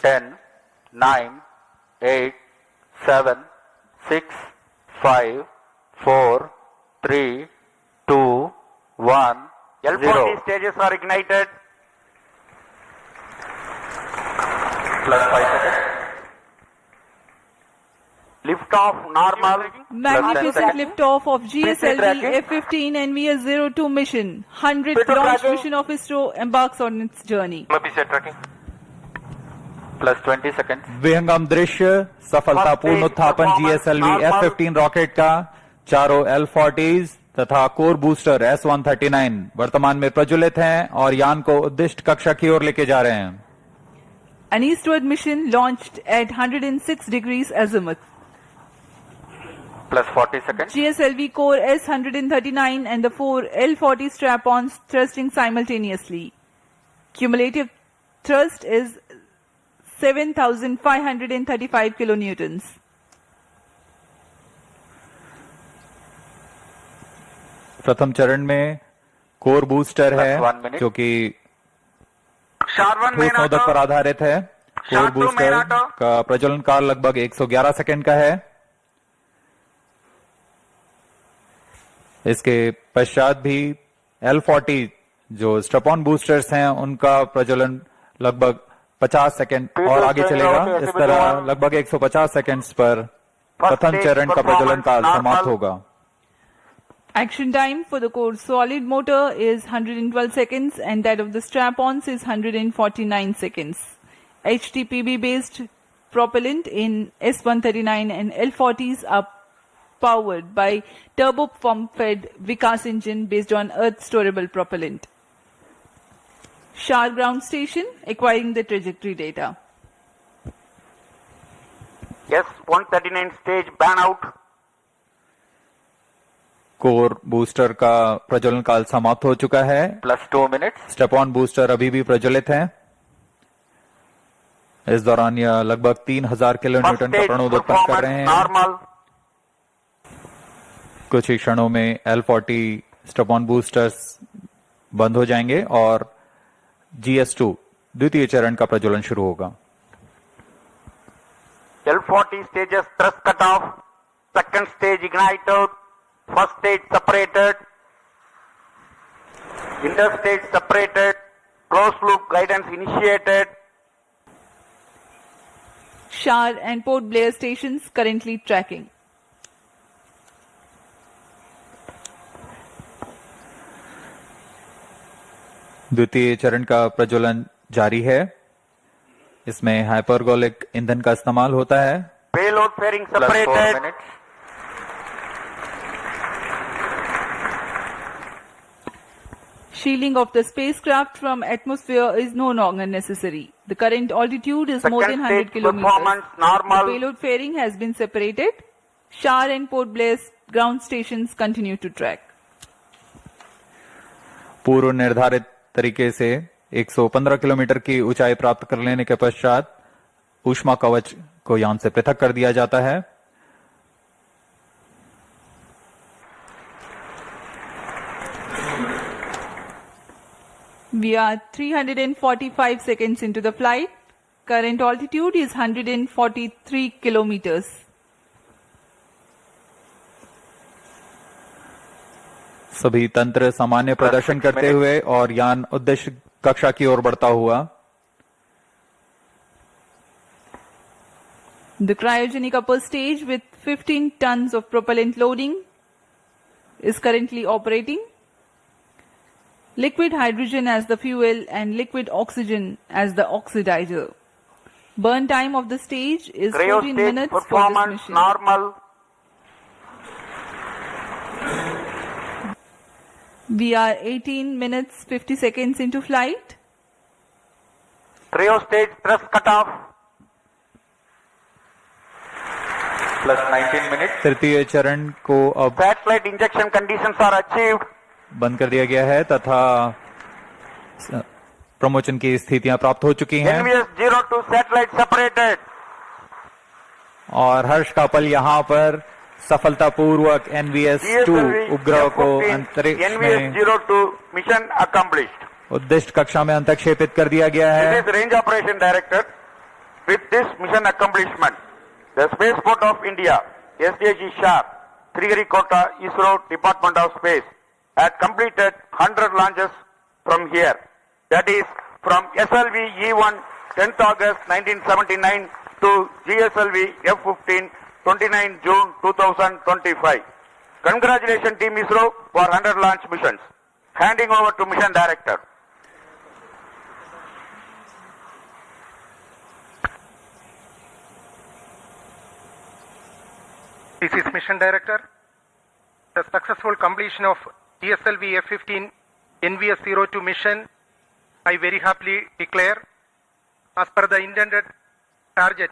10, 9, 8, 7, 6, 5, 4, 3, 2, 1, L40 0. stages are ignited. Plus 5 seconds. Lift off normal. Magnificent seconds. liftoff of GSLV tracking. F-15 NVS-02 mission. 100th P2 launch tracking. mission of ISRO embarks on its journey. Plus 20 seconds. विहंगम दृश्य सफलतापूर्ण उत्थापन GSLV F-15 rocket का चारों L40s तथा core booster S-139 वर्तमान में प्रज्वलित हैं और यान को उद्दिष्ट कक्षा की ओर लेके जा रहे हैं। An eastward mission launched at 106 degrees azimuth. Plus 40 seconds. GSLV core S-139 and the 4 L-40 strap-ons thrusting simultaneously. Cumulative thrust is 7,535 kilonewtons. प्रथम चरण में कोर बूस्टर Plus है 1 minute. जो कि Sharvan ठोस main नोदक auto. पर आधारित है। Core Sharp to booster main auto. का प्रज्वलन काल लगभग 111 सेकंड का है। इसके पश्चात भी L40 जो स्ट्रप-ऑन बूस्टर्स हैं उनका प्रज्वलन लगभग 50 सेकंड और आगे चलेगा। इस तरह लगभग 150 सेकंड्स पर प्रथम चरण का प्रज्वलन काल समाप्त होगा। Action time for the core solid motor is 112 seconds and that of the strap-ons is 149 seconds. HTPB based propellant in S-139 and L-40s are powered by turbo pump fed Vikas engine based on earth storable propellant. Shar ground station acquiring the trajectory data. S-139 stage ban out. Core booster का प्रज्वलन काल समाप्त हो चुका है। Plus 2 minutes. Step on booster अभी भी प्रज्वलित है। इस दौरान यह लगभग 3000 किलो First न्यूटन का stage प्रणोद उत्पन्न कर रहे performance हैं। normal. कुछ ही क्षणों में L40 स्टेप ऑन बूस्टर्स बंद हो जाएंगे और GS2 द्वितीय चरण का प्रज्वलन शुरू होगा। L40 stages thrust cut off. Second stage ignited. First stage separated. Interstage separated. Closed loop guidance initiated. Shar and Port Blair stations currently tracking. द्वितीय चरण का प्रज्वलन जारी है। इसमें हाइपरगोलिक ईंधन का इस्तेमाल होता है। Payload fairing Plus 4 separated. minutes. Shielding of the spacecraft from atmosphere is no longer necessary. The current altitude is more than Second 100 stage kilometers. performance The normal. payload fairing has been separated. Shar and Port Blair ground stations continue to track. पूर्व निर्धारित तरीके से 115 kilometre की ऊंचाई प्राप्त कर लेने के पश्चात ऊष्मा कवच को यान से पृथक कर दिया जाता है। We are 345 seconds into the flight. Current altitude is 143 kilometers. सभी तंत्र सामान्य प्रदर्शन करते हुए और यान उद्देश्य कक्षा की ओर बढ़ता हुआ। The cryogenic upper stage with 15 tons of propellant loading is currently operating. Liquid hydrogen as the fuel and liquid oxygen as the oxidizer. Burn time of the stage is Cryo 14 stage minutes for this performance mission. normal. We are 18 minutes 50 seconds into flight. Cryo stage thrust cut off. Plus 19 minutes. तृतीय चरण को अब Satellite injection conditions are achieved. बंद कर दिया गया है तथा प्रमोशन की स्थितियां प्राप्त हो चुकी हैं NVS-02 satellite separated. और हर्ष का पल यहाँ पर सफलतापूर्वक NVS-2 GSLV उपग्रह को F-15 अंतरिक्ष में NVS-02 mission accomplished. उद्दिष्ट कक्षा में अंतक्षेपित कर दिया गया This है। is range operation directed. With this mission accomplishment, the Spaceport of India, SDG SHARP, Sriharikota, ISRO Department of Space, had completed 100 launches from here. That is, from SLV E1 10th August 1979 to GSLV F-15 29 June 2025. Congratulations Team ISRO for 100 launch missions. Handing over to Mission Director. This is Mission Director. The successful completion of GSLV F-15 NVS-02 mission, I very happily declare, as per the intended target